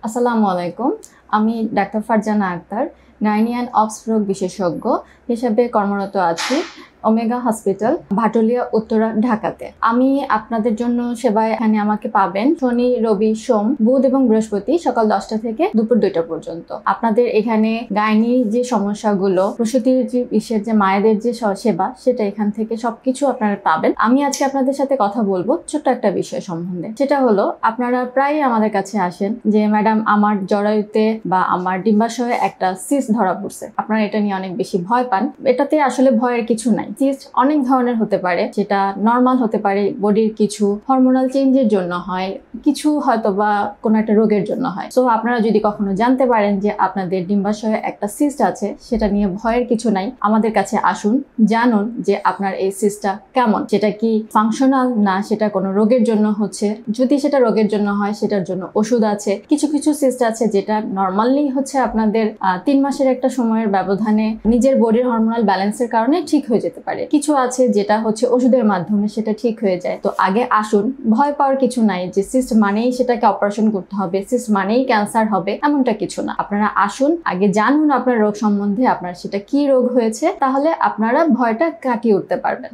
আসসালামু আলাইকুম। আমি doctor Farzana Akhtar, gynae and obs রোগ বিশেষজ্ঞ হিসেবে কর্মরত আছি ওমেগা হসপিটাল, ভাটুলিয়া, উত্তরা, ঢাকাতে। আমি আপনাদের জন্য সেবায় এখানে আমাকে পাবেন শনি, রবি, সোম, বুধ এবং বৃহস্পতি সকাল 10টা থেকে দুপুর 2টা পর্যন্ত। আপনাদের এখানে গাইনির যে সমস্যাগুলো, প্রসূতির যে যে মায়েদের যে সেবা, সেটা এখান থেকে সবকিছু আপনারা পাবেন। আমি আজকে আপনাদের সাথে কথা বলবো ছোট্ট একটা বিষয় সম্বন্ধে। সেটা হলো, আপনারা প্রায় আমাদের কাছে আসেন যে ম্যাডাম আমার জরায়ুতে বা আমার ডিম্বাশয়ে একটা সিস্ট ধরা পড়ছে। আপনারা এটা নিয়ে অনেক বেশি ভয় পান। এটাতে আসলে ভয়ের কিছু নাই। সিস্ট অনেক ধরনের হতে পারে, সেটা নর্মাল হতে পারে, বডির কিছু হরমোনাল চেঞ্জের জন্য হয়, কিছু হয়তো বা কোনো একটা রোগের জন্য হয়। সো আপনারা যদি কখনো জানতে পারেন যে আপনাদের ডিম্বাশয়ে একটা সিস্ট আছে, সেটা নিয়ে ভয়ের কিছু নাই। আমাদের কাছে আসুন, জানুন যে আপনার এই সিস্টটা কেমন, সেটা কি ফাংশনাল না সেটা কোনো রোগের জন্য হচ্ছে। যদি সেটা রোগের জন্য হয়, সেটার জন্য ওষুধ আছে। কিছু কিছু সিস্ট আছে যেটা নর্মালি হচ্ছে আপনাদের 3 মাসের একটা সময়ের ব্যবধানে নিজের বডির হরমোনাল ব্যালেন্সের কারণে ঠিক হয়ে যেতে পারে। কিছু আছে যেটা হচ্ছে ওষুধের মাধ্যমে সেটা ঠিক হয়ে যায়। তো আগে আসুন, ভয় পাওয়ার কিছু নাই যে সিস্ট মানেই সেটাকে অপারেশন করতে হবে, সিস্ট মানেই ক্যান্সার হবে, এমনটা কিছু না। আপনারা আসুন, আগে জানুন আপনার রোগ সম্বন্ধে, আপনার সেটা কি রোগ হয়েছে, তাহলে আপনারা ভয়টা কাটিয়ে উঠতে পারবেন।